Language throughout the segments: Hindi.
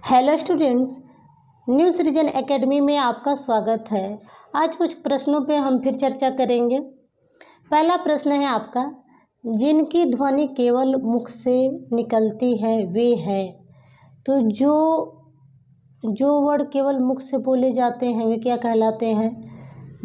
Hello students, new Srijan academy में आपका स्वागत है। आज कुछ प्रश्नों पे हम फिर चर्चा करेंगे। पहला प्रश्न है आपका, जिनकी ध्वनि केवल मुख से निकलती है वे है। तो जो वर्ड केवल मुख से बोले जाते हैं वे क्या कहलाते हैं?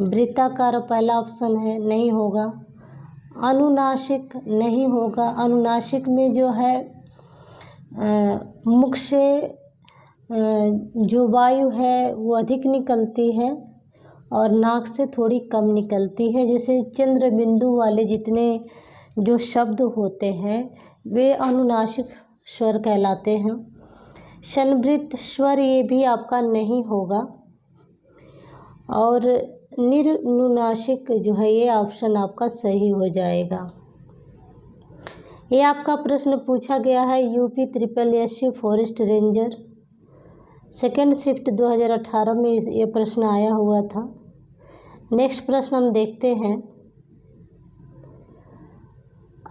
वृत्ताकार पहला ऑप्शन है, नहीं होगा। अनुनासिक नहीं होगा। अनुनासिक में जो है मुख से जो वायु है वो अधिक निकलती है और नाक से थोड़ी कम निकलती है। जैसे चंद्र बिंदु वाले जितने जो शब्द होते हैं वे अनुनासिक स्वर कहलाते हैं। संवृत स्वर ये भी आपका नहीं होगा। और निर्नुनासिक जो है ये ऑप्शन आपका सही हो जाएगा। ये आपका प्रश्न पूछा गया है UP SSSC forest ranger second shift 2018 में ये प्रश्न आया हुआ था। नेक्स्ट प्रश्न हम देखते हैं,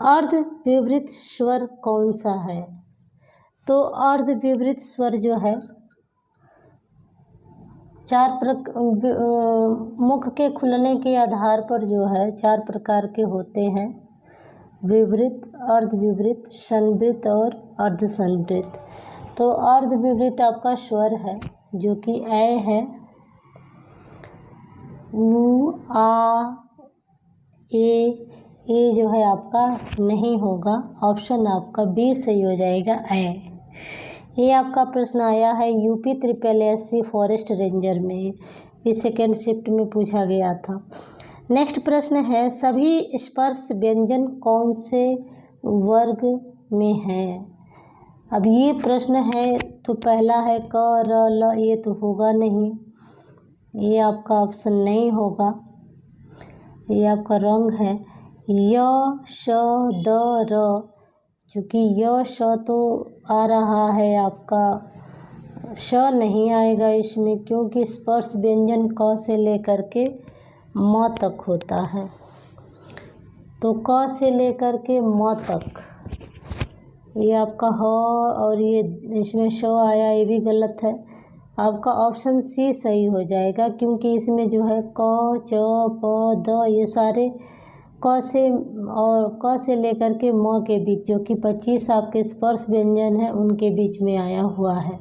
अर्धविवृत स्वर कौन सा है? तो अर्धविवृत स्वर जो है मुख के खुलने के आधार पर जो है 4 प्रकार के होते हैं, विवृत, अर्धविवृत, संवृत और अर्धसंवृत। तो अर्धविवृत आपका स्वर है जो कि ए है, उ, आ, ए जो है आपका नहीं होगा। ऑप्शन आपका बी सही हो जाएगा, ए। ये आपका प्रश्न आया है यूपी SSSC फॉरेस्ट रेंजर में, इस सेकेंड शिफ्ट में पूछा गया था। नेक्स्ट प्रश्न है, सभी स्पर्श व्यंजन कौन से वर्ग में हैं? अब ये प्रश्न है तो पहला है क, र, ल, ये तो होगा नहीं, ये आपका ऑप्शन नहीं होगा। ये आपका रंग है य, श, द, र, चूँकि य श तो आ रहा है आपका, श नहीं आएगा इसमें क्योंकि स्पर्श व्यंजन क से लेकर के म तक होता है। तो क से लेकर के म तक ये आपका ह और ये इसमें श आया, ये भी गलत है। आपका ऑप्शन सी सही हो जाएगा क्योंकि इसमें जो है क, च, प, द ये सारे क से लेकर के म के बीच जो कि 25 आपके स्पर्श व्यंजन है उनके बीच में आया हुआ है।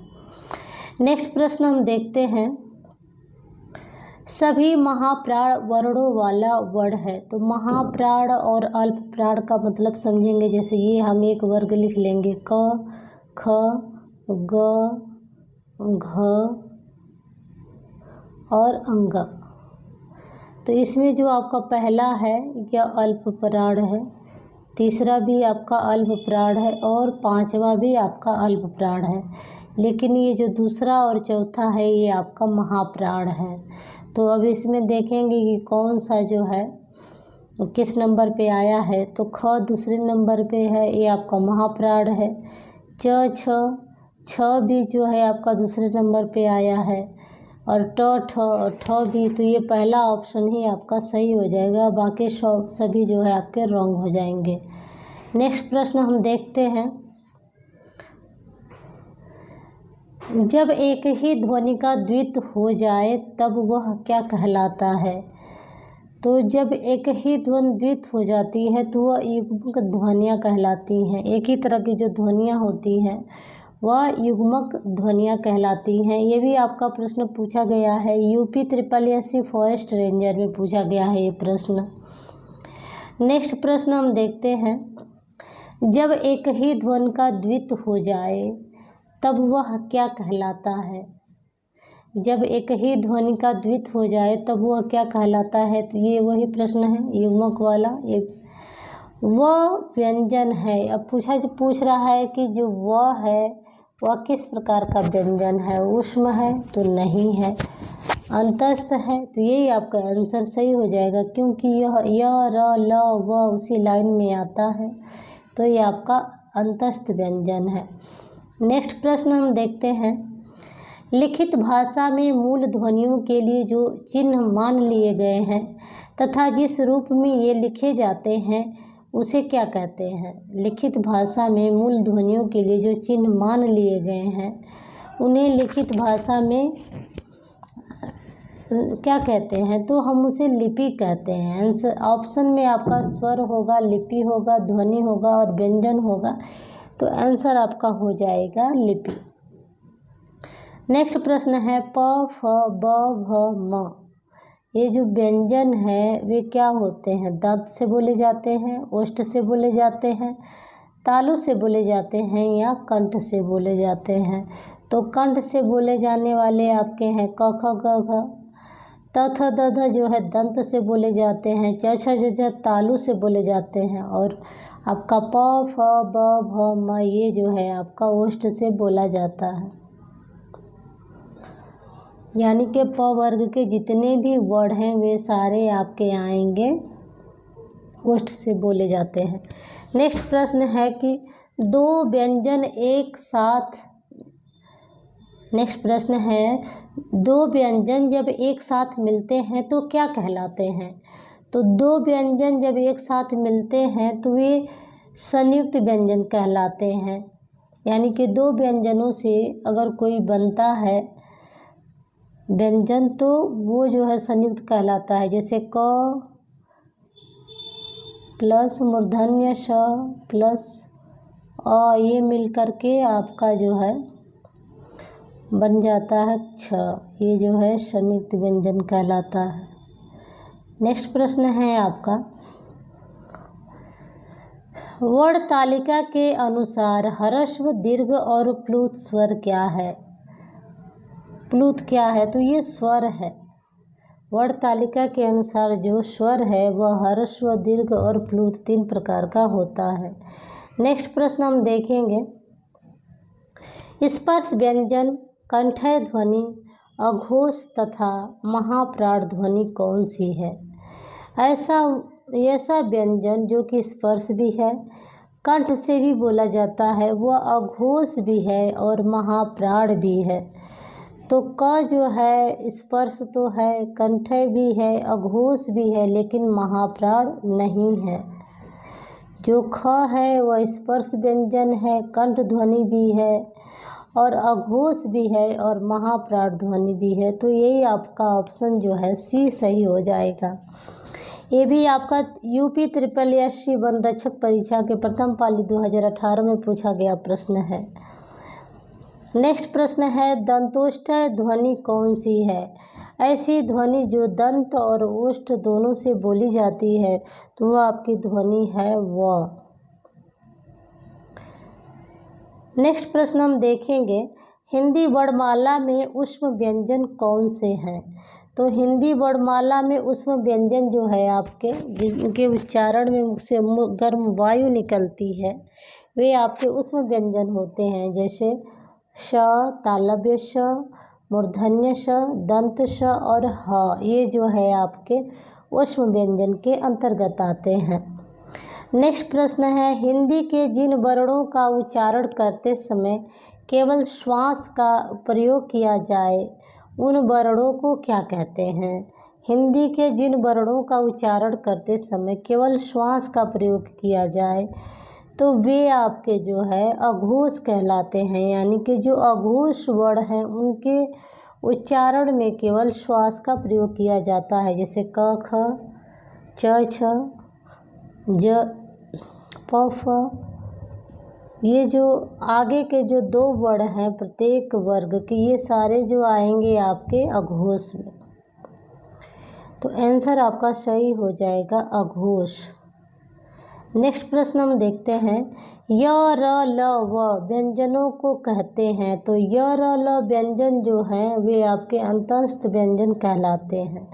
नेक्स्ट प्रश्न हम देखते हैं, सभी महाप्राण वर्णों वाला वर्ण है। तो महाप्राण और अल्प प्राण का मतलब समझेंगे। जैसे ये हम एक वर्ग लिख लेंगे क, ख, ग, घ और अंग। तो इसमें जो आपका पहला है यह अल्प प्राण है, तीसरा भी आपका अल्प प्राण है और पांचवा भी आपका अल्प प्राण है। लेकिन ये जो दूसरा और चौथा है ये आपका महाप्राण है। तो अब इसमें देखेंगे कि कौन सा जो है किस नंबर पे आया है। तो ख दूसरे नंबर पे है, ये आपका महाप्राण है। छ भी जो है आपका दूसरे नंबर पे आया है और ठ भी, तो ये पहला ऑप्शन ही आपका सही हो जाएगा, बाकी सभी जो है आपके रॉन्ग हो जाएंगे। नेक्स्ट प्रश्न हम देखते हैं, जब एक ही ध्वनि का द्वित हो जाए तब वह क्या कहलाता है? तो जब एक ही ध्वनि द्वित हो जाती है तो वह युग्मक ध्वनियाँ कहलाती हैं। एक ही तरह की जो ध्वनियाँ होती हैं वह युग्मक ध्वनियाँ कहलाती हैं। ये भी आपका प्रश्न पूछा गया है यूपी SSSC फॉरेस्ट रेंजर में पूछा गया है ये प्रश्न। नेक्स्ट प्रश्न हम देखते हैं, जब एक ही ध्वनि का द्वित हो जाए तब वह क्या कहलाता है? जब एक ही ध्वनि का द्वित हो जाए तब वह क्या कहलाता है? तो ये वही प्रश्न है युग्मक वाला, ये वह व्यंजन है। अब पूछ रहा है कि जो वह है वह किस प्रकार का व्यंजन है? ऊष्म है तो नहीं है, अंतस्थ है तो यही आपका आंसर सही हो जाएगा क्योंकि यह य, र, ल, व उसी लाइन में आता है, तो ये आपका अंतस्थ व्यंजन है। नेक्स्ट प्रश्न हम देखते हैं, लिखित भाषा में मूल ध्वनियों के लिए जो चिन्ह मान लिए गए हैं तथा जिस रूप में ये लिखे जाते हैं उसे क्या कहते हैं? लिखित भाषा में मूल ध्वनियों के लिए जो चिन्ह मान लिए गए हैं उन्हें लिखित भाषा में क्या कहते हैं? तो हम उसे लिपि कहते हैं। आंसर ऑप्शन में आपका स्वर होगा, लिपि होगा, ध्वनि होगा और व्यंजन होगा। तो आंसर आपका हो जाएगा लिपि। नेक्स्ट प्रश्न है प, फ, ब, भ, म। ये जो व्यंजन है वे क्या होते हैं? दांत से बोले जाते हैं, ओष्ठ से बोले जाते हैं, तालु से बोले जाते हैं या कंठ से बोले जाते हैं? तो कंठ से बोले जाने वाले आपके हैं क, ख, ग, घ। त, थ, द, ध जो है दंत से बोले जाते हैं। च, छ, ज, झ तालु से बोले जाते हैं। और आपका प, फ, ब, भ, म ये जो है आपका ओष्ठ से बोला जाता है। यानी कि प वर्ग के जितने भी वर्ड हैं वे सारे आपके आएंगे ओष्ठ से बोले जाते हैं। नेक्स्ट प्रश्न है कि दो व्यंजन एक साथ नेक्स्ट प्रश्न है दो व्यंजन जब एक साथ मिलते हैं तो क्या कहलाते हैं? तो दो व्यंजन जब एक साथ मिलते हैं तो वे संयुक्त व्यंजन कहलाते हैं। यानी कि दो व्यंजनों से अगर कोई बनता है व्यंजन तो वो जो है संयुक्त कहलाता है। जैसे क प्लस मूर्धन्य श प्लस अ ये मिल करके आपका जो है बन जाता है छ। ये जो है संयुक्त व्यंजन कहलाता है। नेक्स्ट प्रश्न है आपका वर्ण तालिका के अनुसार ह्रस्व, दीर्घ और प्लुत स्वर क्या है? प्लुत क्या है? तो ये स्वर है। वर्ण तालिका के अनुसार जो स्वर है वह ह्रस्व, दीर्घ और प्लुत 3 प्रकार का होता है। नेक्स्ट प्रश्न हम देखेंगे स्पर्श व्यंजन, कंठय ध्वनि, अघोष तथा महाप्राण ध्वनि कौन सी है? ऐसा व्यंजन जो कि स्पर्श भी है, कंठ से भी बोला जाता है, वह अघोष भी है और महाप्राण भी है। तो क जो है स्पर्श तो है, कंठय भी है, अघोष भी है, लेकिन महाप्राण नहीं है। जो ख है वह स्पर्श व्यंजन है, कंठ ध्वनि भी है और अघोष भी है और महाप्राण ध्वनि भी है। तो यही आपका ऑप्शन जो है सी सही हो जाएगा। ये भी आपका यूपी SSC वन रक्षक परीक्षा के प्रथम पाली 2018 में पूछा गया प्रश्न है। नेक्स्ट प्रश्न है दंतोष्ठ ध्वनि कौन सी है? ऐसी ध्वनि जो दंत और ओष्ठ दोनों से बोली जाती है तो वह आपकी ध्वनि है व। नेक्स्ट प्रश्न हम देखेंगे हिंदी वर्णमाला में ऊष्म व्यंजन कौन से हैं? तो हिंदी वर्णमाला में ऊष्म व्यंजन जो है आपके जिनके उच्चारण में से गर्म वायु निकलती है वे आपके ऊष्म व्यंजन होते हैं। जैसे श, तालव्य श, मूर्धन्य श, दंत श और ह ये जो है आपके ऊष्म व्यंजन के अंतर्गत आते हैं। नेक्स्ट प्रश्न है हिंदी के जिन वर्णों का उच्चारण करते समय केवल श्वास का प्रयोग किया जाए उन वर्णों को क्या कहते हैं? हिंदी के जिन वर्णों का उच्चारण करते समय केवल श्वास का प्रयोग किया जाए तो वे आपके जो है अघोष कहलाते हैं। यानी कि जो अघोष वर्ण हैं उनके उच्चारण में केवल श्वास का प्रयोग किया जाता है। जैसे क, ख, च, छ, ज, प, फ ये जो आगे के जो 2 वर्ण हैं प्रत्येक वर्ग के ये सारे जो आएंगे आपके अघोष में। तो आंसर आपका सही हो जाएगा अघोष। नेक्स्ट प्रश्न हम देखते हैं य, र, ल, व व्यंजनों को कहते हैं। तो य, र, ल व्यंजन जो हैं वे आपके अंतस्थ व्यंजन कहलाते हैं।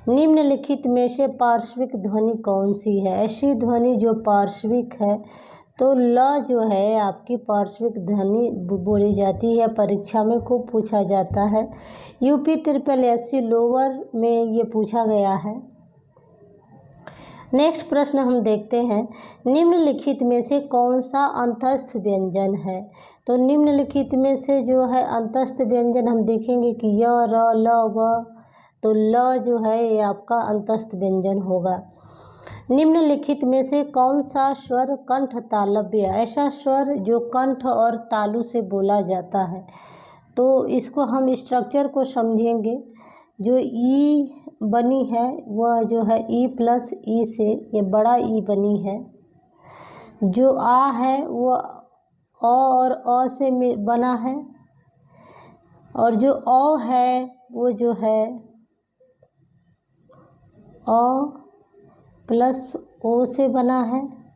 निम्नलिखित में से पार्श्विक ध्वनि कौन सी है? ऐसी ध्वनि जो पार्श्विक है तो ल जो है आपकी पार्श्विक ध्वनि बोली जाती है। परीक्षा में खूब पूछा जाता है। यूपी SSC लोअर में ये पूछा गया है। नेक्स्ट प्रश्न हम देखते हैं निम्नलिखित में से कौन सा अंतस्थ व्यंजन है? तो निम्नलिखित में से जो है अंतस्थ व्यंजन हम देखेंगे कि य, र, ल, व। तो ल जो है ये आपका अंतस्थ व्यंजन होगा। निम्नलिखित में से कौन सा स्वर कंठ तालव्य? ऐसा स्वर जो कंठ और तालु से बोला जाता है तो इसको हम स्ट्रक्चर को समझेंगे। जो ई बनी है वह जो है ई प्लस ई से ये बड़ा ई बनी है। जो आ है वो अ और अ से बना है, और जो औ है वो जो है अ प्लस ओ से बना है।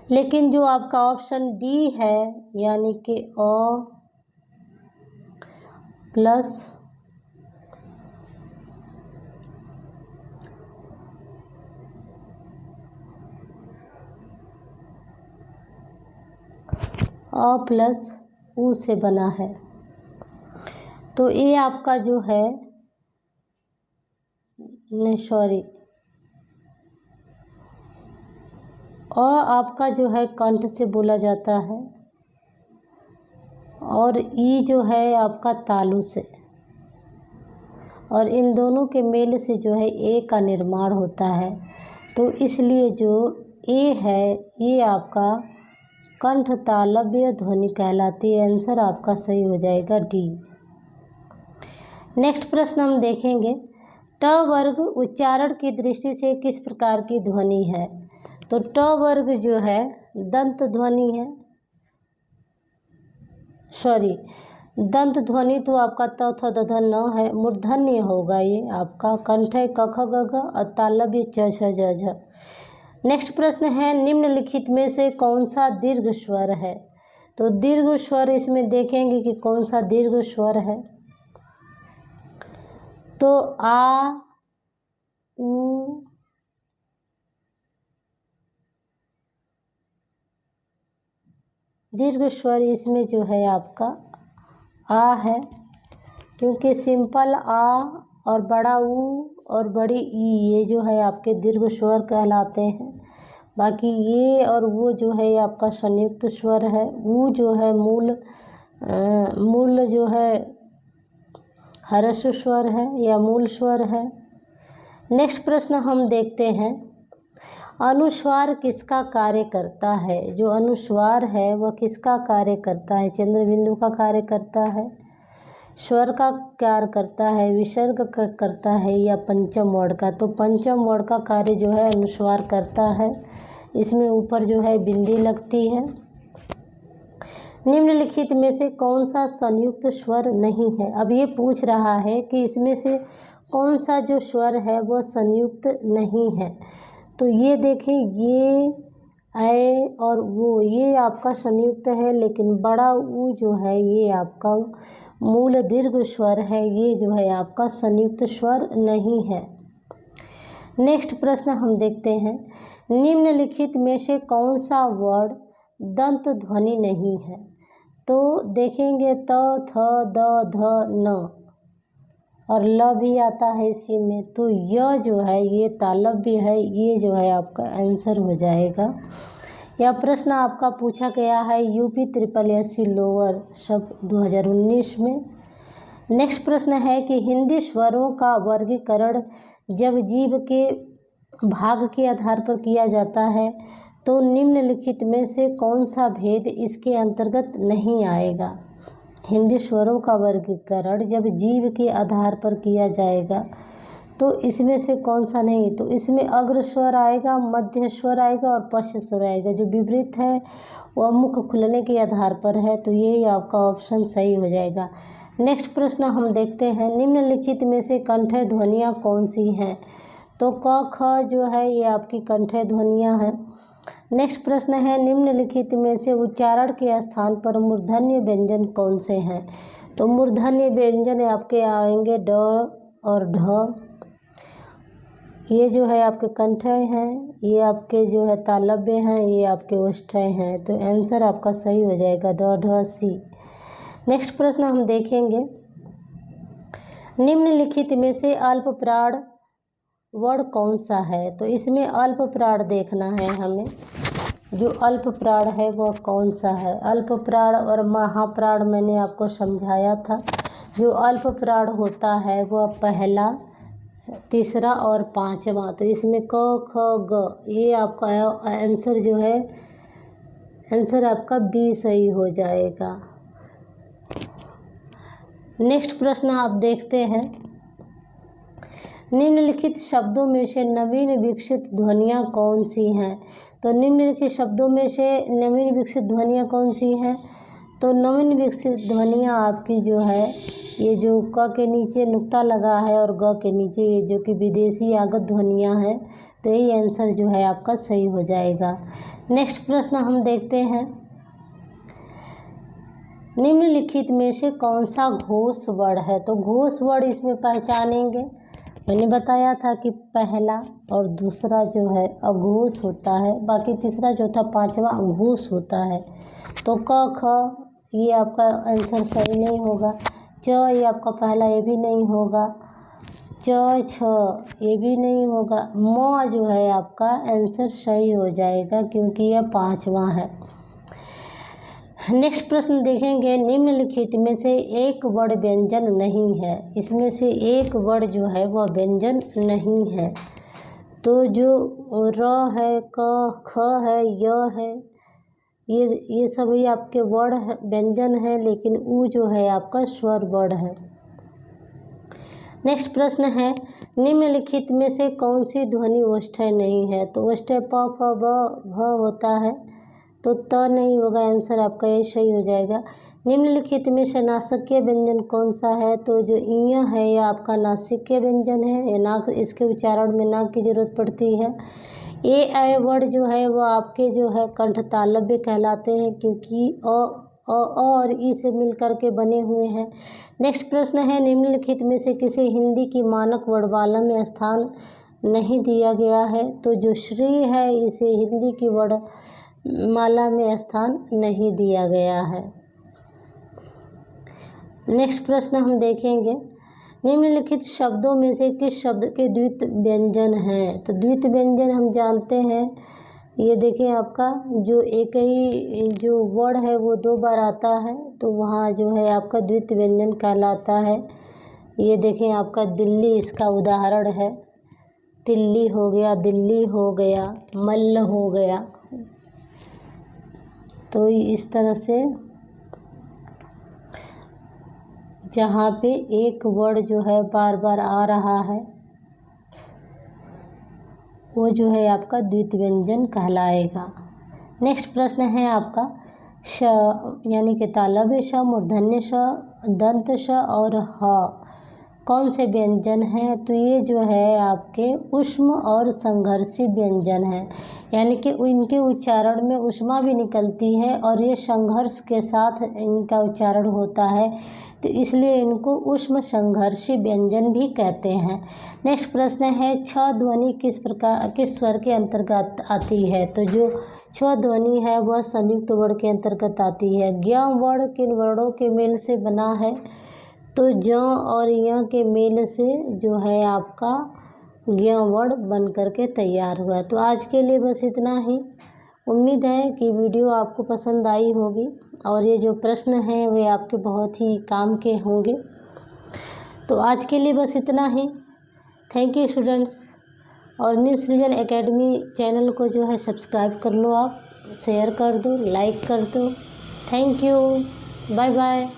लेकिन जो आपका ऑप्शन डी है यानी कि अ प्लस अ प्लस ऊ से बना है, तो ये आपका जो है नहीं सॉरी अ आपका जो है कंठ से बोला जाता है, और ई जो है आपका तालु से, और इन दोनों के मेल से जो है ए का निर्माण होता है। तो इसलिए जो ए है ये आपका कंठ तालव्य ध्वनि कहलाती है। आंसर आपका सही हो जाएगा डी। नेक्स्ट प्रश्न हम देखेंगे, ट वर्ग उच्चारण की दृष्टि से किस प्रकार की ध्वनि है? तो ट वर्ग जो है दंत ध्वनि है, सॉरी दंत ध्वनि तो आपका त थ द ध न है, मूर्धन्य होगा ये आपका। कंठ है क ख ग घ और तालव्य च छ ज झ। नेक्स्ट प्रश्न है, निम्नलिखित में से कौन सा दीर्घ स्वर है? तो दीर्घ स्वर इसमें देखेंगे कि कौन सा दीर्घ स्वर है। तो आ उ दीर्घ स्वर इसमें जो है आपका आ है, क्योंकि सिंपल आ और बड़ा ऊ और बड़ी ई ये जो है आपके दीर्घ स्वर कहलाते हैं। बाकी ये और वो जो है आपका संयुक्त स्वर है। ऊ जो है मूल जो है ह्रस्व स्वर है या मूल स्वर है। नेक्स्ट प्रश्न हम देखते हैं, अनुस्वार किसका कार्य करता है? जो अनुस्वार है वह किसका कार्य करता है? चंद्र बिंदु का कार्य करता है, स्वर का कार्य करता है, विसर्ग का करता है, या पंचम वर्ण का? तो पंचम वर्ण का कार्य जो है अनुस्वार करता है। इसमें ऊपर जो है बिंदी लगती है। निम्नलिखित में से कौन सा संयुक्त स्वर नहीं है? अब ये पूछ रहा है कि इसमें से कौन सा जो स्वर है वह संयुक्त नहीं है। तो ये देखें, ये ऐ और वो ये आपका संयुक्त है, लेकिन बड़ा ऊ जो है ये आपका मूल दीर्घ स्वर है, ये जो है आपका संयुक्त स्वर नहीं है। नेक्स्ट प्रश्न हम देखते हैं, निम्नलिखित में से कौन सा वर्ण दंत ध्वनि नहीं है? तो देखेंगे त थ द ध न और ल भी आता है इसी में, तो यह जो है ये तालव्य है, ये जो है आपका आंसर हो जाएगा। यह प्रश्न आपका पूछा गया है यूपी SSSC लोअर सब 2019 में। नेक्स्ट प्रश्न है कि हिंदी स्वरों का वर्गीकरण जब जीभ के भाग के आधार पर किया जाता है तो निम्नलिखित में से कौन सा भेद इसके अंतर्गत नहीं आएगा? हिंदी स्वरों का वर्गीकरण जब जीभ के आधार पर किया जाएगा तो इसमें से कौन सा नहीं? तो इसमें अग्र स्वर आएगा, मध्य स्वर आएगा और पश्च स्वर आएगा। जो विपरीत है वह मुख खुलने के आधार पर है, तो यही आपका ऑप्शन सही हो जाएगा। नेक्स्ट प्रश्न हम देखते हैं, निम्नलिखित में से कंठय ध्वनियाँ कौन सी हैं? तो क ख जो है ये आपकी कंठय ध्वनियाँ हैं। नेक्स्ट प्रश्न है, निम्नलिखित में से उच्चारण के स्थान पर मूर्धन्य व्यंजन कौन से हैं? तो मूर्धन्य व्यंजन आपके आएंगे ड और ढ। ये जो है आपके कंठय हैं, ये आपके जो है तालव्य हैं, ये आपके ओष्ठ्य हैं। तो आंसर आपका सही हो जाएगा ड ढ सी। नेक्स्ट प्रश्न हम देखेंगे, निम्नलिखित में से अल्प प्राण वर्ण कौन सा है? तो इसमें अल्प प्राण देखना है हमें, जो अल्प प्राण है वह कौन सा है। अल्प प्राण और महाप्राण मैंने आपको समझाया था। जो अल्प प्राण होता है वह पहला, तीसरा और पांचवा। तो इसमें क ख ग ये आपका आंसर जो है आंसर आपका बी सही हो जाएगा। नेक्स्ट प्रश्न आप देखते हैं, निम्नलिखित शब्दों में से नवीन विकसित ध्वनियाँ कौन सी हैं? तो निम्नलिखित शब्दों में से नवीन विकसित ध्वनियाँ कौन सी हैं? तो नवीन विकसित ध्वनियाँ आपकी जो है, ये जो क के नीचे नुक्ता लगा है और ग के नीचे ये जो कि विदेशी आगत ध्वनियाँ हैं, तो यही आंसर जो है आपका सही हो जाएगा। नेक्स्ट प्रश्न हम देखते हैं, निम्नलिखित में से कौन सा घोष वर्ण है? तो घोष वर्ण इसमें पहचानेंगे, मैंने बताया था कि पहला और दूसरा जो है अघोष होता है, बाकी तीसरा चौथा पांचवा अघोष होता है। तो क ख ये आपका आंसर सही नहीं होगा, च ये आपका पहला ये भी नहीं होगा, च छ ये भी नहीं होगा, म जो है आपका आंसर सही हो जाएगा क्योंकि यह पांचवा है। नेक्स्ट प्रश्न देखेंगे, निम्नलिखित में से एक वर्ण व्यंजन नहीं है। इसमें से एक वर्ण जो है वह व्यंजन नहीं है। तो जो र है, क ख है, य है, ये सभी आपके वर्ण व्यंजन है, लेकिन उ जो है आपका स्वर वर्ण है। नेक्स्ट प्रश्न है, निम्नलिखित में से कौन सी ध्वनि ओष्ठ्य नहीं है? तो ओष्ठ्य प फ ब भ होता है, तो त नहीं होगा, आंसर आपका ये सही हो जाएगा। निम्नलिखित में से नासिकीय व्यंजन कौन सा है? तो जो इ है यह आपका नासिकीय व्यंजन है, ये नाक, इसके उच्चारण में नाक की जरूरत पड़ती है। ए ऐ वर्ण जो है वो आपके जो है कंठ तालव्य कहलाते हैं, क्योंकि अ और ई से मिल करके बने हुए हैं। नेक्स्ट प्रश्न है, निम्नलिखित में से किसी हिंदी की मानक वर्णमाला में स्थान नहीं दिया गया है? तो जो श्री है इसे हिंदी की वर्णमाला में स्थान नहीं दिया गया है। नेक्स्ट प्रश्न हम देखेंगे, निम्नलिखित शब्दों में से किस शब्द के द्वित व्यंजन हैं? तो द्वित व्यंजन हम जानते हैं, ये देखें आपका जो एक ही जो वर्ण है वो दो बार आता है, तो वहाँ जो है आपका द्वित व्यंजन कहलाता है। ये देखें आपका दिल्ली इसका उदाहरण है, तिल्ली हो गया, दिल्ली हो गया, मल्ल हो गया। तो इस तरह से जहाँ पे एक वर्ण जो है बार बार आ रहा है वो जो है आपका द्वित व्यंजन कहलाएगा। नेक्स्ट प्रश्न है आपका, श यानी कि तालव्य श, मूर्धन्य श, दंत श और ह कौन से व्यंजन हैं? तो ये जो है आपके ऊष्म और संघर्षी व्यंजन हैं, यानी कि इनके उच्चारण में ऊष्मा भी निकलती है और ये संघर्ष के साथ इनका उच्चारण होता है, तो इसलिए इनको ऊष्म संघर्षी व्यंजन भी कहते हैं। नेक्स्ट प्रश्न है, छ ध्वनि किस स्वर के अंतर्गत आती है? तो जो छ ध्वनि है वह संयुक्त वर्ण के अंतर्गत आती है। ज्ञ वर्ण किन वर्णों के मेल से बना है? तो ज और य के मेल से जो है आपका ज्ञ वर्ण बन करके तैयार हुआ। तो आज के लिए बस इतना ही। उम्मीद है कि वीडियो आपको पसंद आई होगी और ये जो प्रश्न हैं वे आपके बहुत ही काम के होंगे। तो आज के लिए बस इतना ही। Thank you students. और न्यू सृजन एकेडमी चैनल को जो है सब्सक्राइब कर लो, आप शेयर कर दो, लाइक कर दो। Thank you, bye bye.